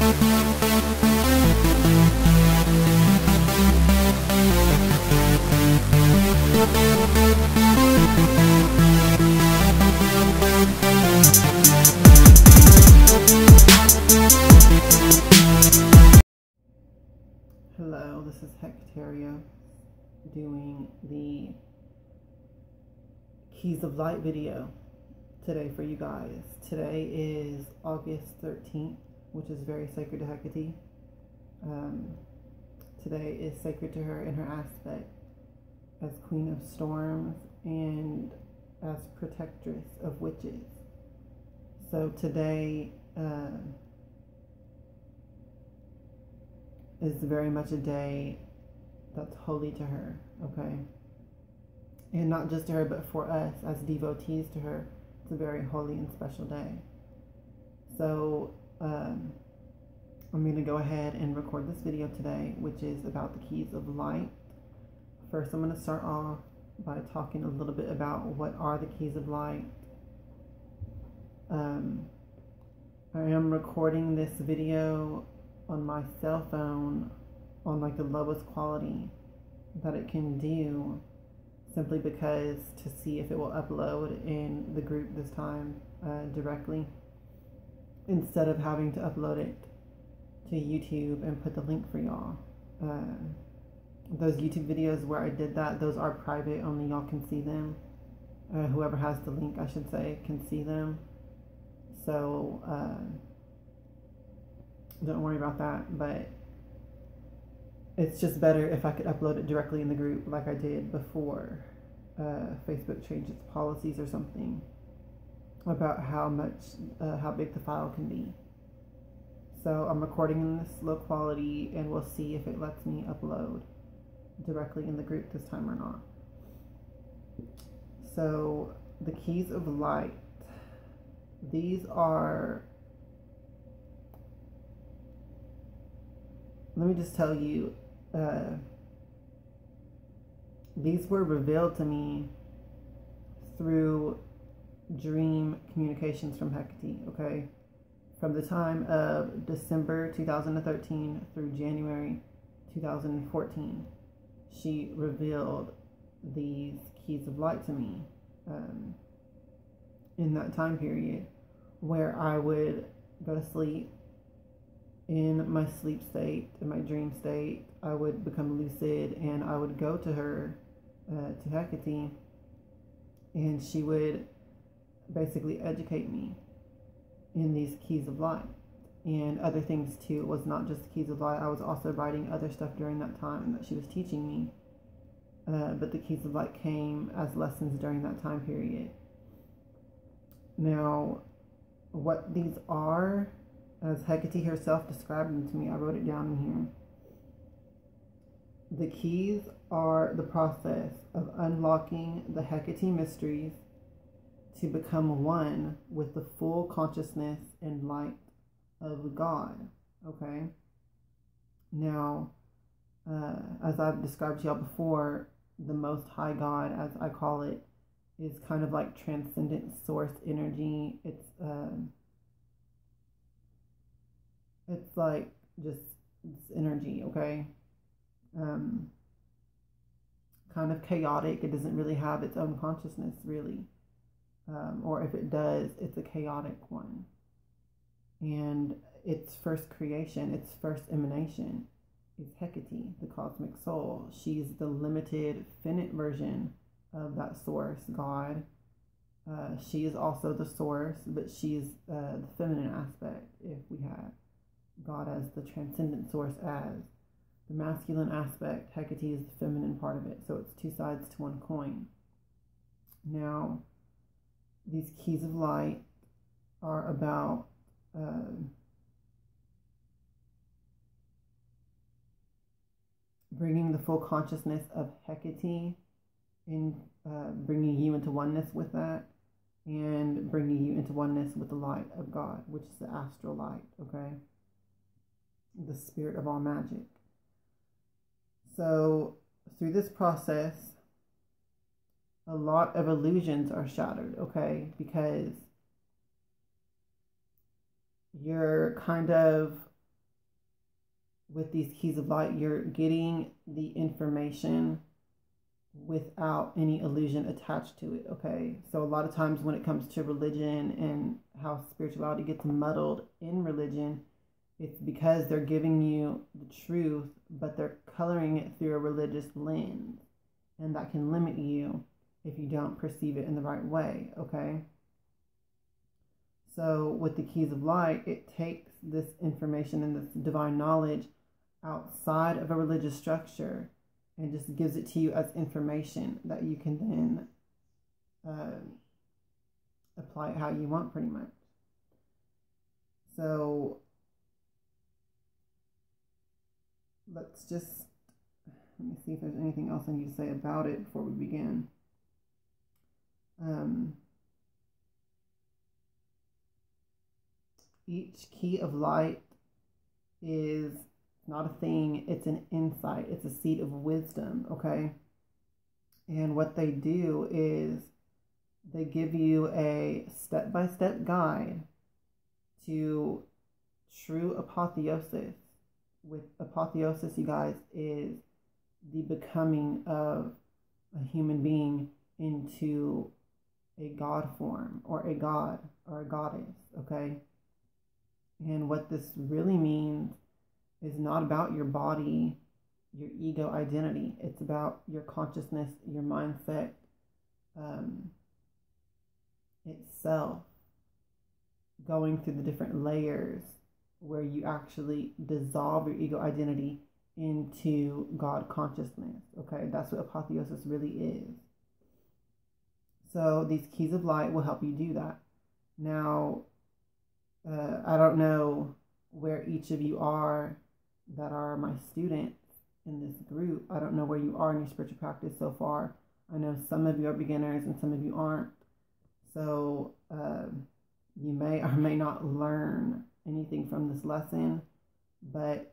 Hello, this is Hekatean doing the Keys of Light video today for you guys. Today is August 13th, which is very sacred to Hekate. Today is sacred to her in her aspect as Queen of Storms and as protectress of witches. So today is very much a day that's holy to her, okay? And not just to her, but for us as devotees to her, it's a very holy and special day. So I'm going to go ahead and record this video today, which is about the Keys of Light. First, I'm going to start off by talking a little bit about what are the Keys of Light. I am recording this video on my cell phone on like the lowest quality that it can do, simply because to see if it will upload in the group this time directly, instead of having to upload it to YouTube and put the link for y'all. Those YouTube videos where I did that, those are private, only y'all can see them. Whoever has the link, I should say, can see them. So don't worry about that, but it's just better if I could upload it directly in the group like I did before Facebook changed its policies or something about how big the file can be. So I'm recording in this low quality, and we'll see if it lets me upload directly in the group this time or not. So the Keys of Light, these are, let me just tell you, these were revealed to me through dream communications from Hekate, okay? From the time of December 2013 through January 2014, she revealed these Keys of Light to me in that time period, where I would go to sleep. In my sleep state, in my dream state, I would become lucid, and I would go to her, to Hekate, and she would basically educate me in these Keys of Light and other things too. It was not just the Keys of Light. I was also writing other stuff during that time that she was teaching me, but the Keys of Light came as lessons during that time period. Now, what these are, as Hekate herself described them to me, I wrote it down in here. The keys are the process of unlocking the Hekate mysteries to become one with the full consciousness and light of God. Okay? Now, as I've described to y'all before, the Most High God, as I call it, is kind of like transcendent source energy. It's like just energy, okay? Kind of chaotic. It doesn't really have its own consciousness, really. Or if it does, it's a chaotic one. And its first creation, its first emanation is Hekate, the cosmic soul. She's the limited, finite version of that source, God. She is also the source, but she's the feminine aspect, if we have God as the transcendent source, as the masculine aspect. Hekate is the feminine part of it. So it's two sides to one coin. Now, these Keys of Light are about bringing the full consciousness of Hekate and bringing you into oneness with that, and bringing you into oneness with the light of God, which is the astral light, okay? The spirit of all magic. So through this process, a lot of illusions are shattered, okay? Because you're kind of with these keys of light, you're getting the information without any illusion attached to it, okay? So a lot of times when it comes to religion and how spirituality gets muddled in religion, it's because they're giving you the truth, but they're coloring it through a religious lens. And that can limit you if you don't perceive it in the right way, okay? So with the keys of light, it takes this information and this divine knowledge outside of a religious structure and just gives it to you as information that you can then apply it how you want, pretty much. So let me see if there's anything else I need to say about it before we begin. Each key of light is not a thing, it's an insight, it's a seed of wisdom, okay? And what they do is they give you a step-by-step guide to true apotheosis. With apotheosis, you guys, is the becoming of a human being into a god form, or a god, or a goddess, okay? And what this really means is not about your body, your ego identity. It's about your consciousness, your mindset itself, going through the different layers where you actually dissolve your ego identity into God consciousness, okay? That's what apotheosis really is. So these keys of light will help you do that. Now, I don't know where each of you are that are my students in this group. I don't know where you are in your spiritual practice so far. I know some of you are beginners and some of you aren't. So you may or may not learn anything from this lesson, but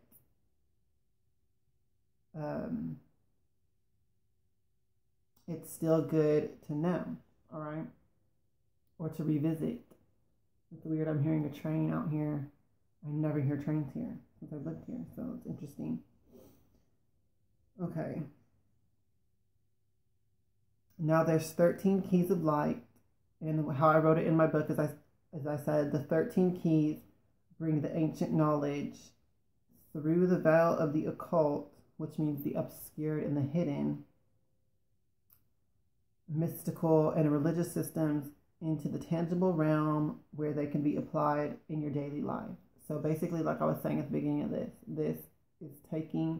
it's still good to know, all right? Or to revisit. It's weird, I'm hearing a train out here. I never hear trains here since I've lived here, so it's interesting. Okay. Now there's 13 keys of light, and how I wrote it in my book is, as I said, the 13 keys bring the ancient knowledge through the veil of the occult, which means the obscured and the hidden, mystical and religious systems, into the tangible realm where they can be applied in your daily life. So basically, like I was saying at the beginning of this is taking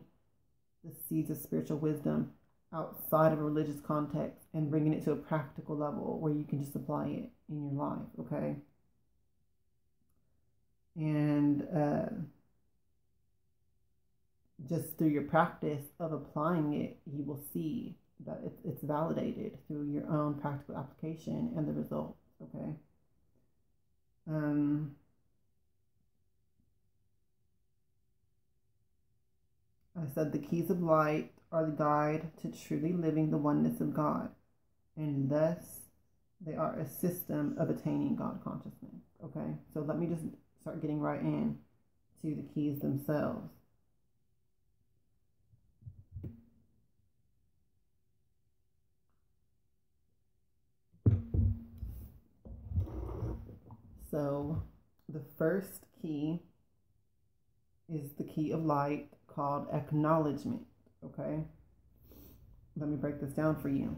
the seeds of spiritual wisdom outside of a religious context and bringing it to a practical level where you can just apply it in your life, okay? And just through your practice of applying it, you will see that it's validated through your own practical application and the results, okay? I said the keys of light are the guide to truly living the oneness of God, and thus they are a system of attaining God consciousness, okay? So let me just start getting right in to the keys themselves. So the first key is the key of light called acknowledgement, okay? Let me break this down for you.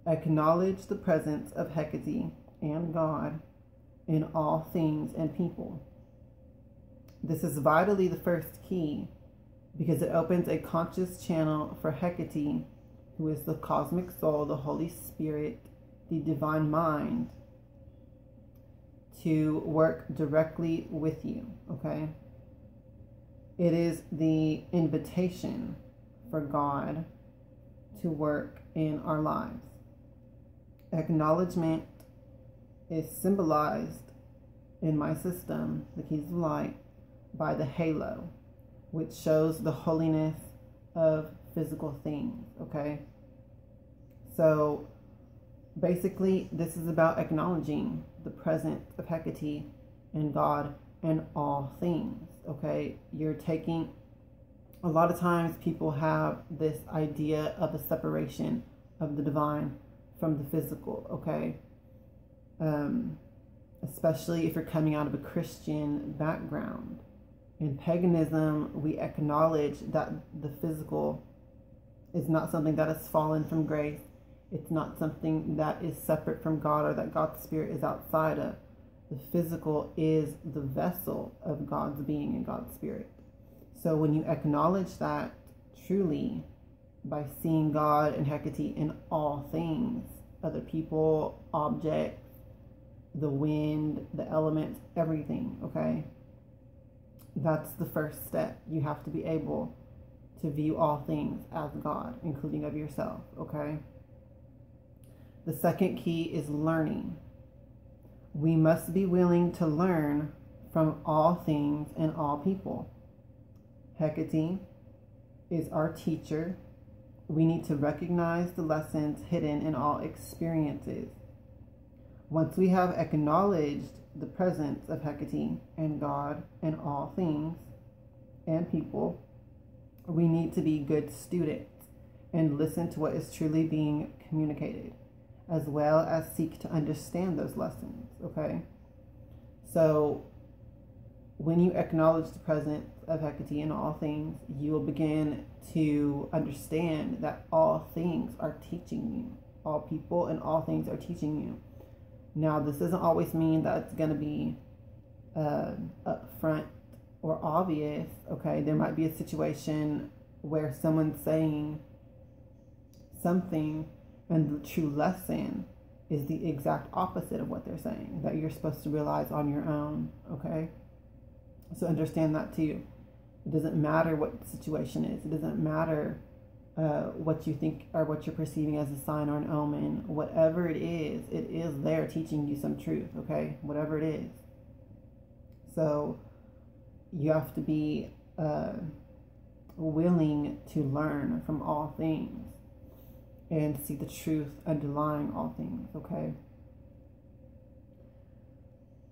Acknowledge the presence of Hekate and God in all things and people. This is vitally the first key because it opens a conscious channel for Hekate, who is the cosmic soul, the Holy Spirit, the divine mind, to work directly with you, okay? It is the invitation for God to work in our lives. Acknowledgement is symbolized in my system, the keys of light, by the halo, which shows the holiness of physical things, okay? So basically, this is about acknowledging the presence of Hekate and God in all things, okay? You're taking, a lot of times people have this idea of a separation of the divine from the physical, okay? Especially if you're coming out of a Christian background. In paganism, we acknowledge that the physical is not something that has fallen from grace. It's not something that is separate from God or that God's Spirit is outside of. The physical is the vessel of God's being and God's Spirit. So when you acknowledge that truly by seeing God and Hekate in all things, other people, objects, the wind, the elements, everything, okay? That's the first step. You have to be able to view all things as God, including of yourself, okay? The second key is learning. We must be willing to learn from all things and all people. Hekate is our teacher. We need to recognize the lessons hidden in all experiences. Once we have acknowledged the presence of Hekate and God in all things and people, we need to be good students and listen to what is truly being communicated, as well as seek to understand those lessons, okay? So when you acknowledge the presence of Hekate in all things, you will begin to understand that all things are teaching you. All people and all things are teaching you. Now, this doesn't always mean that it's going to be upfront or obvious, okay? There might be a situation where someone's saying something and the true lesson is the exact opposite of what they're saying, that you're supposed to realize on your own, okay? So understand that too. It doesn't matter what the situation is. It doesn't matter what you think or what you're perceiving as a sign or an omen. Whatever it is there teaching you some truth, okay? Whatever it is. So you have to be willing to learn from all things and see the truth underlying all things, okay?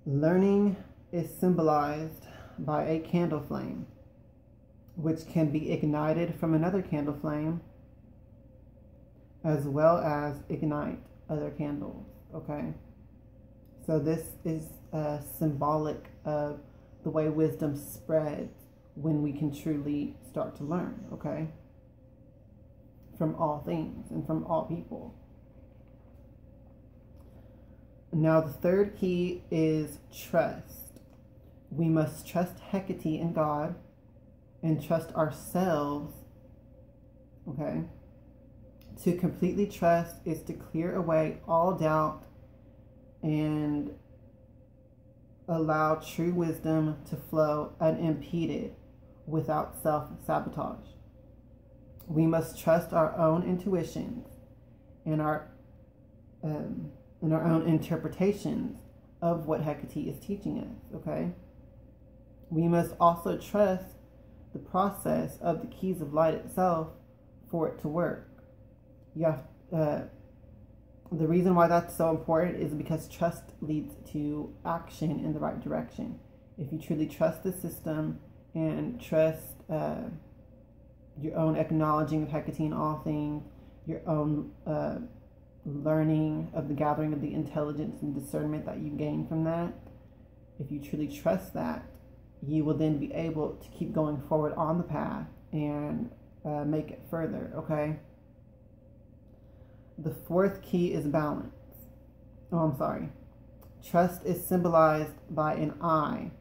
Learning is symbolized by a candle flame, which can be ignited from another candle flame, as well as ignite other candles, okay? So this is symbolic of the way wisdom spreads when we can truly start to learn, okay? From all things and from all people. Now the third key is trust. We must trust Hekate in God and trust ourselves, okay? To completely trust is to clear away all doubt and allow true wisdom to flow unimpeded without self-sabotage. We must trust our own intuitions and our own interpretations of what Hekate is teaching us, okay? We must also trust the process of the keys of light itself for it to work. You have the reason why that's so important is because trust leads to action in the right direction. If you truly trust the system and trust your own acknowledging of Hekate in all things, your own learning of the gathering of the intelligence and discernment that you gain from that, if you truly trust that, you will then be able to keep going forward on the path and make it further, okay? The fourth key is balance. Trust is symbolized by an eye,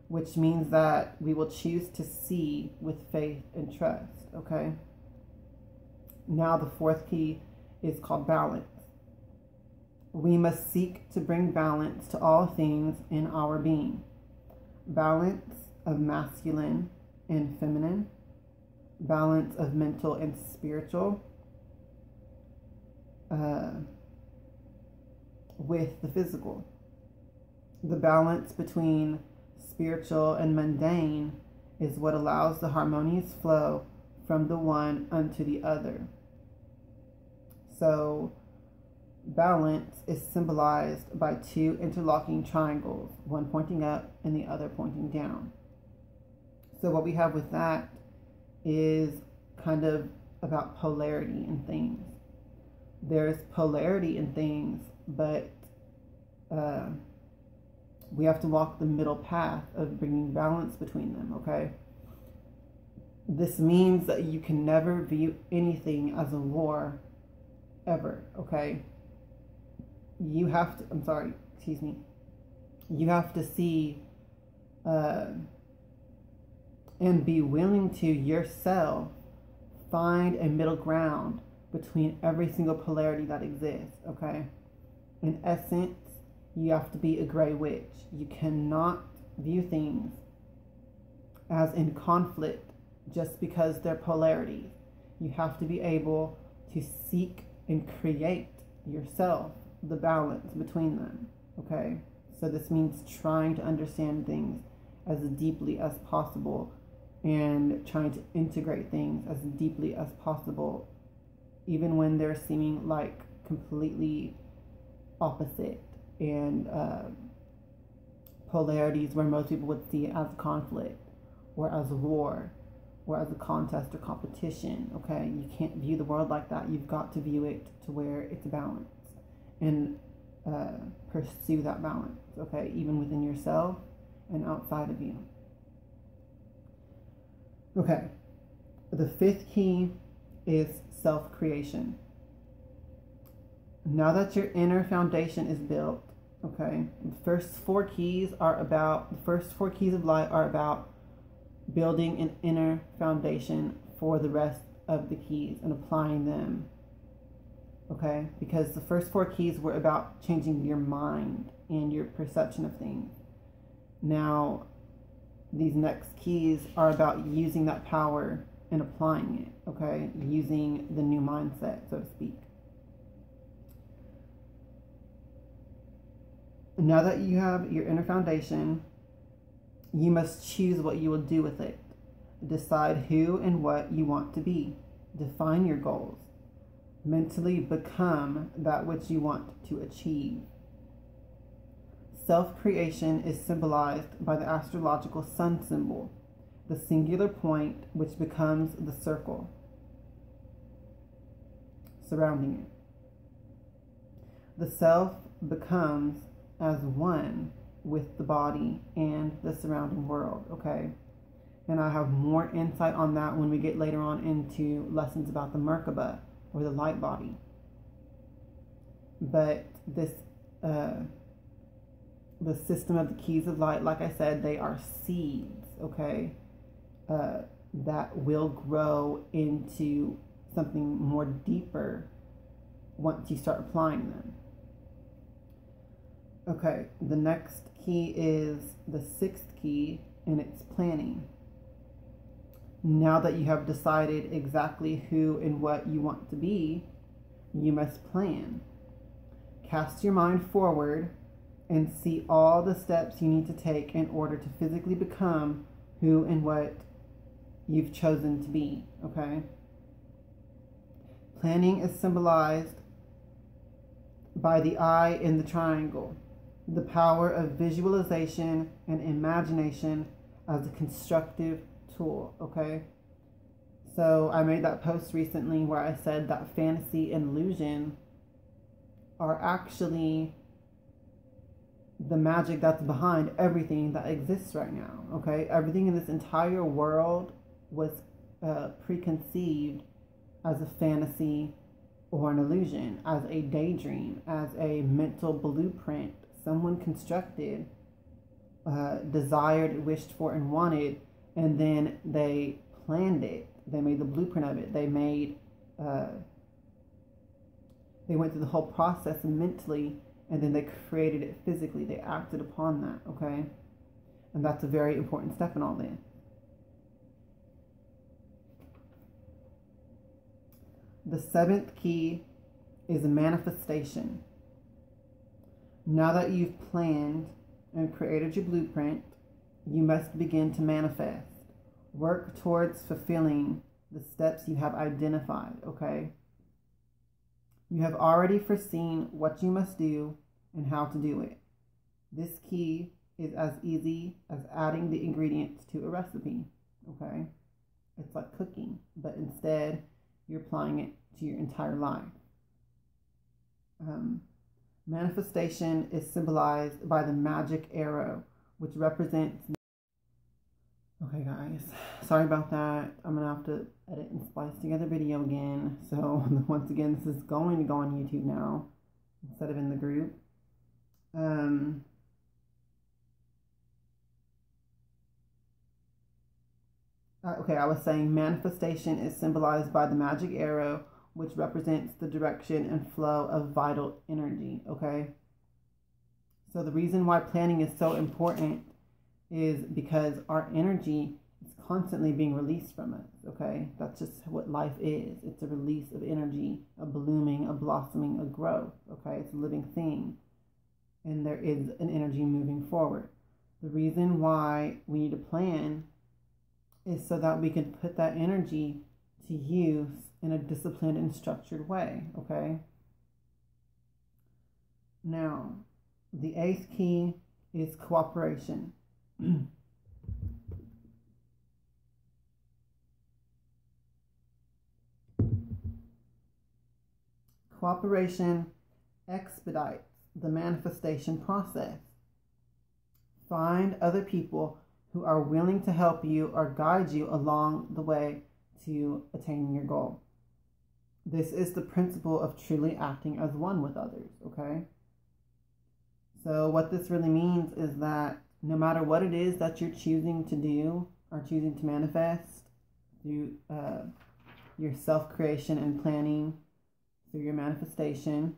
which means that we will choose to see with faith and trust, okay? Now the fourth key is called balance. We must seek to bring balance to all things in our being. Balance of masculine and feminine, balance of mental and spiritual, with the physical. The balance between spiritual and mundane is what allows the harmonious flow from the one unto the other. So balance is symbolized by two interlocking triangles, one pointing up and the other pointing down. So what we have with that is kind of about polarity in things. There's polarity in things, but we have to walk the middle path of bringing balance between them, okay? This means that you can never view anything as a war, ever, okay? You have to, you have to see and be willing to yourself find a middle ground between every single polarity that exists, okay? In essence, you have to be a gray witch. You cannot view things as in conflict just because they're polarities. You have to be able to seek and create yourself the balance between them, okay? So this means trying to understand things as deeply as possible and trying to integrate things as deeply as possible, even when they're seeming like completely opposite and polarities where most people would see it as conflict or as a war or as a contest or competition, okay? You can't view the world like that. You've got to view it to where it's balanced and pursue that balance, okay? Even within yourself and outside of you. Okay, the fifth key is self-creation. Now that your inner foundation is built, okay, the first four keys of light are about building an inner foundation for the rest of the keys and applying them, okay? Because the first four keys were about changing your mind and your perception of things. Now, these next keys are about using that power and applying it, okay? Using the new mindset, so to speak. Now that you have your inner foundation, you must choose what you will do with it. Decide who and what you want to be. Define your goals. Mentally become that which you want to achieve. Self-creation is symbolized by the astrological sun symbol, the singular point which becomes the circle surrounding it. The self becomes as one with the body and the surrounding world, okay? And I have more insight on that when we get later on into lessons about the Merkaba, or the light body. But this, the system of the keys of light, like I said, they are seeds, okay? That will grow into something more deeper once you start applying them. Okay, the next key is the sixth key, and it's planning. Now that you have decided exactly who and what you want to be, you must plan. Cast your mind forward and see all the steps you need to take in order to physically become who and what you've chosen to be, okay? Planning is symbolized by the eye in the triangle, the power of visualization and imagination as a constructive tool, okay? So I made that post recently where I said that fantasy and illusion are actually the magic that's behind everything that exists right now, okay? Everything in this entire world was preconceived as a fantasy or an illusion, as a daydream, as a mental blueprint someone constructed, desired, wished for, and wanted, and then they planned it. They made the blueprint of it. They made, they went through the whole process mentally, and then they created it physically. They acted upon that, okay? And that's a very important step in all this. The seventh key is a manifestation. Now that you've planned and created your blueprint, you must begin to manifest. Work towards fulfilling the steps you have identified, okay? You have already foreseen what you must do and how to do it. This key is as easy as adding the ingredients to a recipe, okay? It's like cooking, but instead you're applying it to your entire life. Manifestation is symbolized by the magic arrow, which represents... Okay, guys, sorry about that. I'm going to have to edit and splice together video again. So, once again, this is going to go on YouTube now instead of in the group. Okay, I was saying manifestation is symbolized by the magic arrow, which represents the direction and flow of vital energy, okay? So the reason why planning is so important is because our energy is constantly being released from us, okay? That's just what life is. It's a release of energy, a blooming, a blossoming, a growth, okay? It's a living thing, and there is an energy moving forward. The reason why we need to plan is so that we can put that energy to use in a disciplined and structured way, okay? Now, the 8th key is cooperation. Cooperation expedites the manifestation process. Find other people who are willing to help you or guide you along the way to attaining your goal. This is the principle of truly acting as one with others, okay? So what this really means is that no matter what it is that you're choosing to do or choosing to manifest through your self-creation and planning, through your manifestation,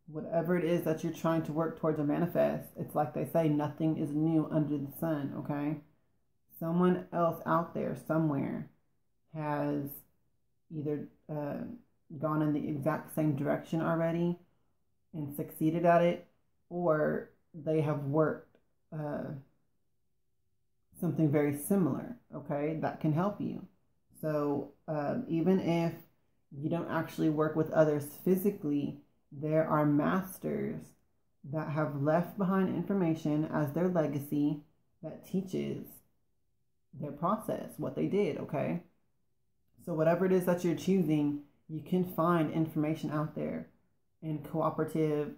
whatever it is that you're trying to work towards or manifest, it's like they say, nothing is new under the sun, okay? Someone else out there somewhere has either gone in the exact same direction already and succeeded at it, or they have worked something very similar, okay, that can help you. So even if you don't actually work with others physically, there are masters that have left behind information as their legacy that teaches their process, what they did, okay? So whatever it is that you're choosing, you can find information out there in cooperative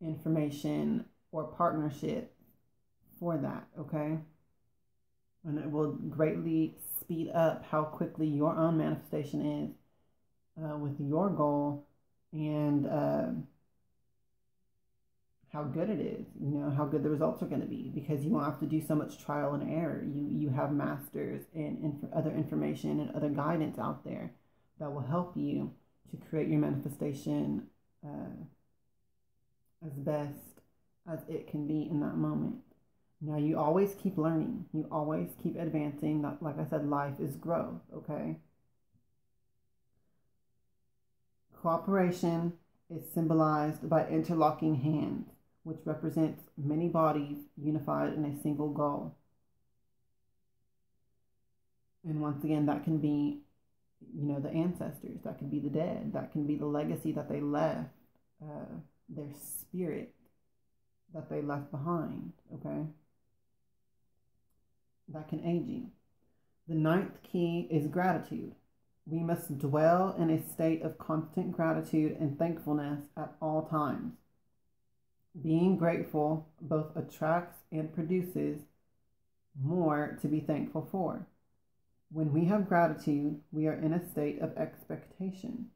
information or partnership for that, okay? And it will greatly speed up how quickly your own manifestation is with your goal, and how good it is, how good the results are going to be, because you won't have to do so much trial and error. You have masters and other information and other guidance out there that will help you to create your manifestation as best as it can be in that moment. Now, you always keep learning. You always keep advancing. Like I said, life is growth, okay? Cooperation is symbolized by interlocking hands, which represents many bodies unified in a single goal. And once again, that can be, the ancestors, that can be the dead, that can be the legacy that they left, their spirit that they left behind, okay? That can aid you. The 9th key is gratitude. We must dwell in a state of constant gratitude and thankfulness at all times. Being grateful both attracts and produces more to be thankful for. When we have gratitude, we are in a state of expectation.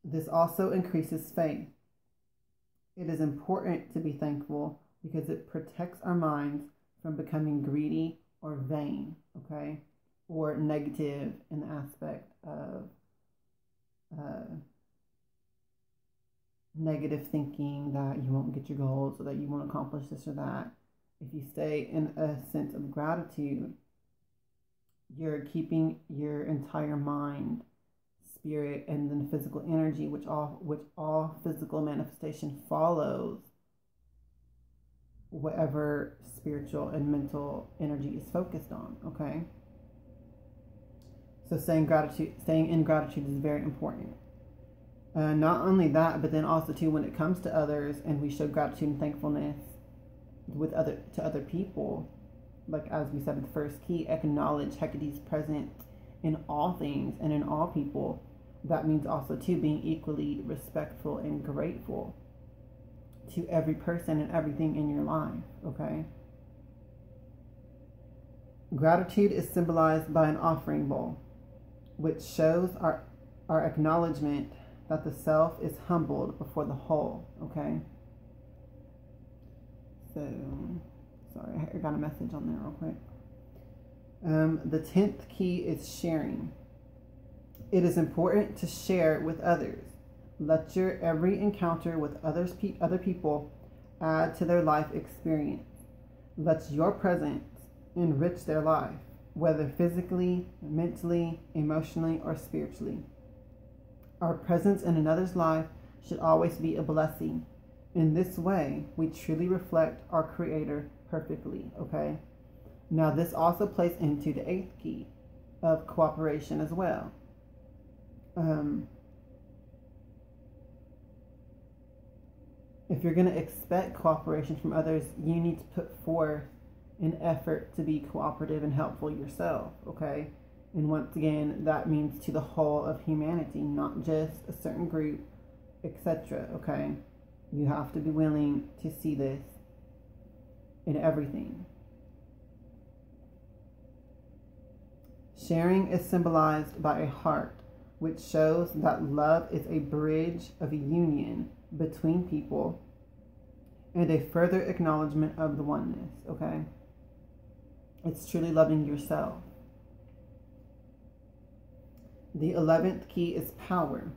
This also increases faith. It is important to be thankful because it protects our minds from becoming greedy or vain, okay? Or negative in the aspect of negative thinking that you won't get your goals or that you won't accomplish this or that. If you stay in a sense of gratitude, you're keeping your entire mind, spirit, and then physical energy, which all physical manifestation follows whatever spiritual and mental energy is focused on, okay? So staying in gratitude is very important. Not only that, but then also too, when it comes to others and we show gratitude and thankfulness, to other people, like as we said with the first key, acknowledge Hecate's presence in all things and in all people. That means also too being equally respectful and grateful to every person and everything in your life, okay? Gratitude is symbolized by an offering bowl, which shows our acknowledgement that the self is humbled before the whole, okay? So, sorry, I got a message on there real quick. The 10th key is sharing. It is important to share with others. Let your every encounter with other people add to their life experience. Let your presence enrich their life, whether physically, mentally, emotionally, or spiritually. Our presence in another's life should always be a blessing. In this way, we truly reflect our Creator perfectly, okay? Now, this also plays into the 8th key of cooperation as well. If you're going to expect cooperation from others, you need to put forth an effort to be cooperative and helpful yourself, okay? And once again, that means to the whole of humanity, not just a certain group, etc., okay? You have to be willing to see this in everything. Sharing is symbolized by a heart, which shows that love is a bridge of union between people and a further acknowledgement of the oneness, okay? It's truly loving yourself. The 11th key is power.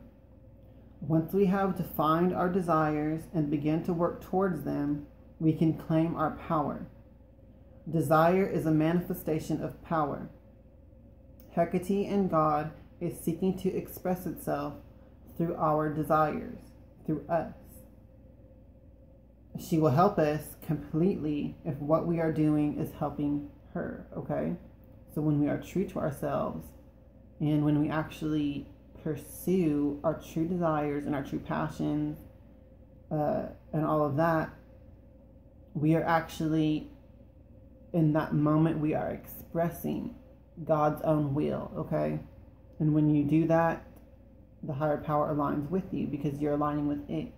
Once we have defined our desires and begin to work towards them, we can claim our power. Desire is a manifestation of power. Hekate and God is seeking to express itself through our desires, through us. She will help us completely if what we are doing is helping her, okay? So when we are true to ourselves and when we actually pursue our true desires and our true passions and all of that, we are actually, in that moment, we are expressing God's own will, okay? And when you do that, the higher power aligns with you because you're aligning with it.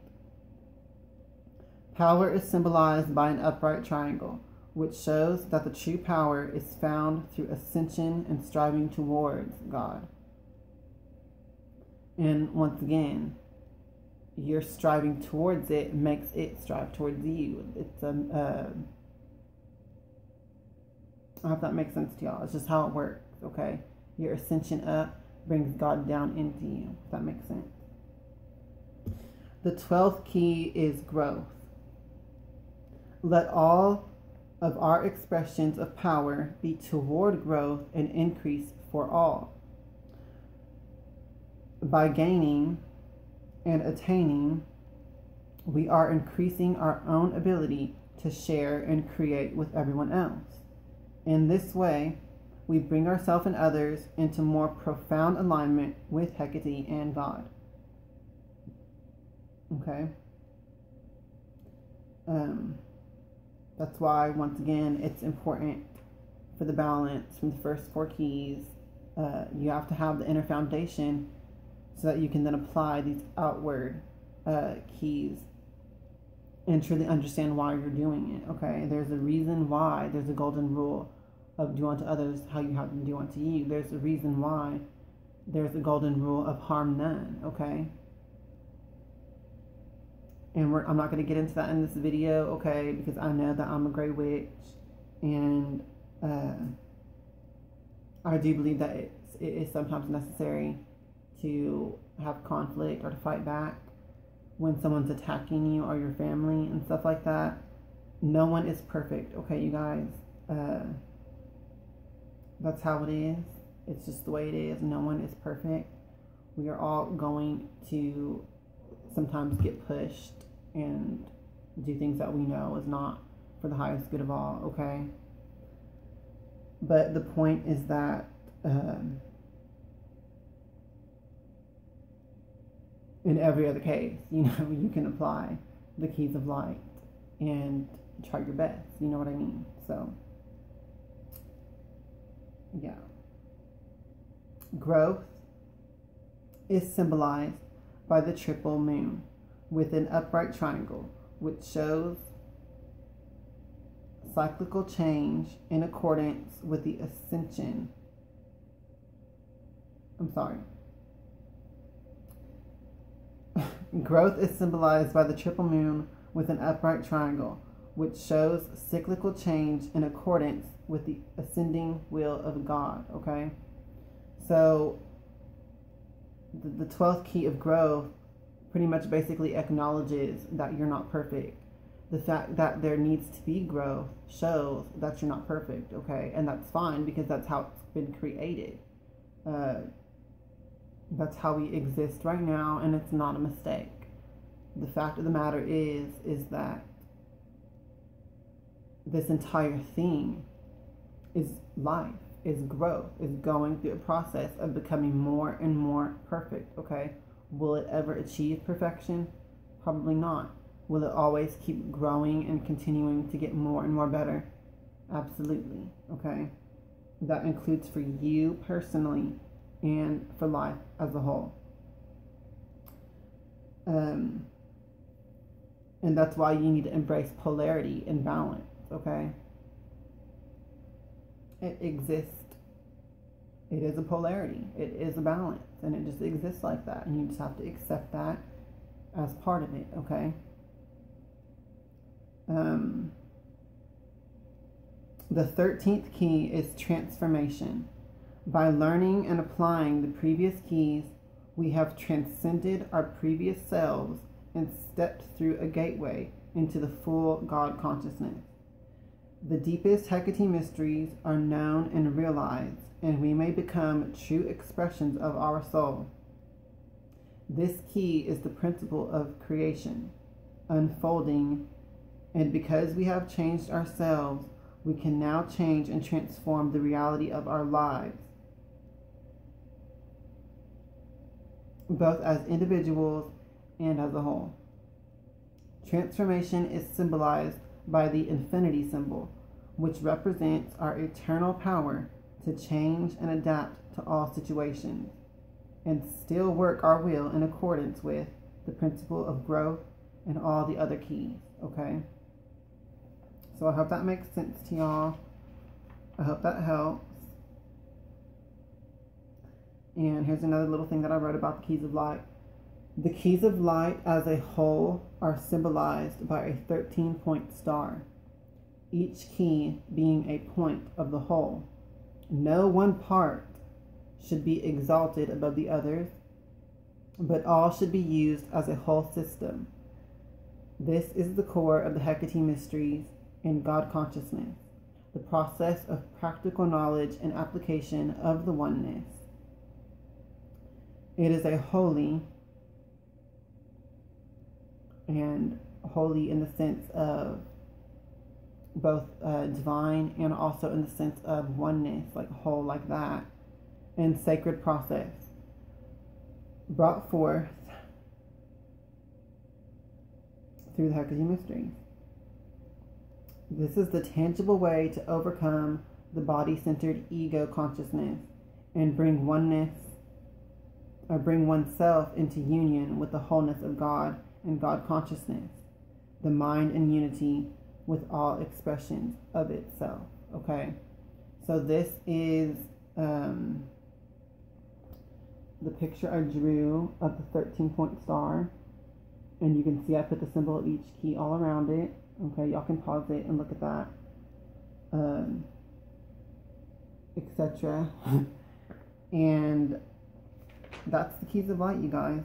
Power is symbolized by an upright triangle, which shows that the true power is found through ascension and striving towards God. And once again, your striving towards it makes it strive towards you. It's I hope that makes sense to y'all. It's just how it works, okay? Your ascension up brings God down into you, if that makes sense. The 12th key is growth. Let all of our expressions of power be toward growth and increase for all. By gaining and attaining, we are increasing our own ability to share and create with everyone else. In this way, we bring ourselves and others into more profound alignment with Hekate and God. Okay? That's why, once again, it's important for the balance from the first 4 keys. You have to have the inner foundation so that you can then apply these outward keys and truly understand why you're doing it, okay? There's a reason why there's a golden rule of do unto others how you have them do unto you. There's a reason why there's a golden rule of harm none, okay? And I'm not going to get into that in this video, okay, because I know that I'm a gray witch, and I do believe that it is sometimes necessary to have conflict or to fight back when someone's attacking you or your family and stuff like that. No one is perfect, okay, you guys? That's how it is. It's just the way it is. No one is perfect. We are all going to sometimes get pushed and do things that we know is not for the highest good of all, okay? But the point is that in every other case, you can apply the keys of light and try your best. You know what I mean? So, yeah. Growth is symbolized by the triple moon with an upright triangle, which shows cyclical change in accordance with the ascension. Growth is symbolized by the triple moon with an upright triangle, which shows cyclical change in accordance with the ascending will of God. Okay? So, the 12th key of growth pretty much basically acknowledges that you're not perfect. The fact that there needs to be growth shows that you're not perfect, okay? And that's fine, because that's how it's been created. That's how we exist right now, and it's not a mistake. The fact of the matter is that this entire thing is life, is growth, is going through a process of becoming more and more perfect, okay? Will it ever achieve perfection? Probably not. Will it always keep growing and continuing to get more and more better? Absolutely, okay? That includes for you personally and for life as a whole. And that's why you need to embrace polarity and balance, okay? It exists. It is a polarity. It is a balance. And it just exists like that. And you just have to accept that as part of it, okay? The 13th key is transformation. By learning and applying the previous keys, we have transcended our previous selves and stepped through a gateway into the full God consciousness. The deepest Hekate mysteries are known and realized, and we may become true expressions of our soul. This key is the principle of creation, unfolding, and because we have changed ourselves, we can now change and transform the reality of our lives, both as individuals and as a whole. Transformation is symbolized by the infinity symbol, which represents our eternal power to change and adapt to all situations and still work our will in accordance with the principle of growth and all the other keys, okay? So I hope that makes sense to y'all. I hope that helps. And here's another little thing that I wrote about the keys of light. The keys of light as a whole are symbolized by a 13-point star, each key being a point of the whole. No one part should be exalted above the others, but all should be used as a whole system. This is the core of the Hekate mysteries and God consciousness, the process of practical knowledge and application of the oneness. It is a holy, and holy in the sense of both divine and also in the sense of oneness, like whole, like that, and sacred process brought forth through the Hekate mysteries. This is the tangible way to overcome the body-centered ego consciousness and bring oneness, or bring oneself into union with the wholeness of God and God consciousness, the mind in unity with all expressions of itself. Okay, so this is the picture I drew of the 13-point star, and you can see I put the symbol of each key all around it. Okay, y'all can pause it and look at that, etc. And that's the keys of light, you guys.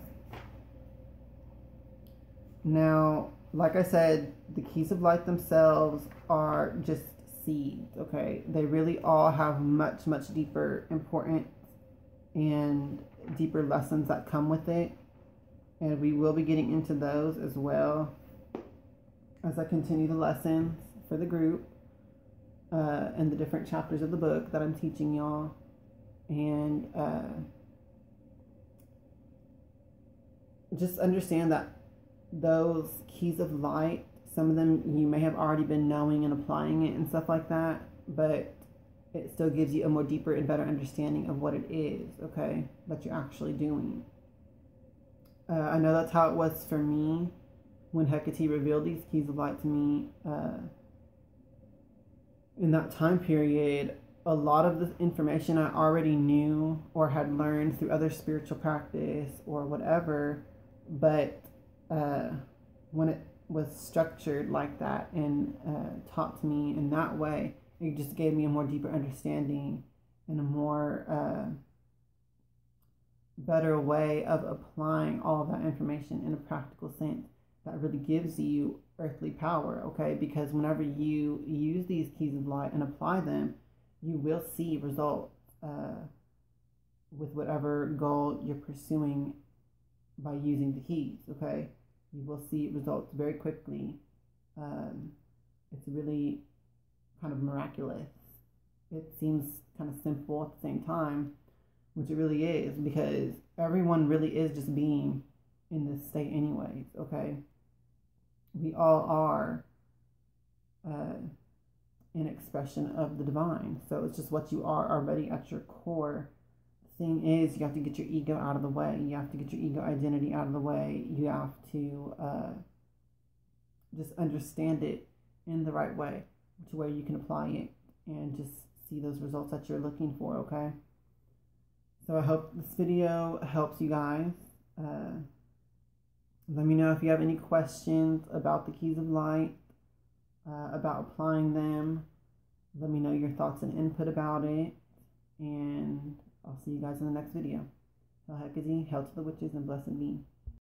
Now, like I said, the keys of light themselves are just seeds, okay? They really all have much, much deeper importance and deeper lessons that come with it. And we will be getting into those as well as I continue the lessons for the group and the different chapters of the book that I'm teaching y'all. And just understand that those keys of light some of them you may have already been knowing and applying it and stuff like that, but it still gives you a more deeper and better understanding of what it is, okay, that you're actually doing. I know that's how it was for me when Hekate revealed these keys of light to me. In that time period, a lot of the information I already knew or had learned through other spiritual practice or whatever, but when it was structured like that and taught to me in that way, it just gave me a more deeper understanding and a more better way of applying all of that information in a practical sense that really gives you earthly power, okay? Because whenever you use these keys of light and apply them, you will see results with whatever goal you're pursuing by using the keys, okay? You will see results very quickly. It's really kind of miraculous. It seems kind of simple at the same time, which it really is, because everyone really is just being in this state anyways, okay? We all are an expression of the divine. So it's just what you are already at your core. The thing is, you have to get your ego out of the way. You have to get your ego identity out of the way. You have to just understand it in the right way to where you can apply it and just see those results that you're looking for, okay? So I hope this video helps you guys. Let me know if you have any questions about the keys of light, about applying them. Let me know your thoughts and input about it. And I'll see you guys in the next video. Hekate, hail to the witches, and blessed be.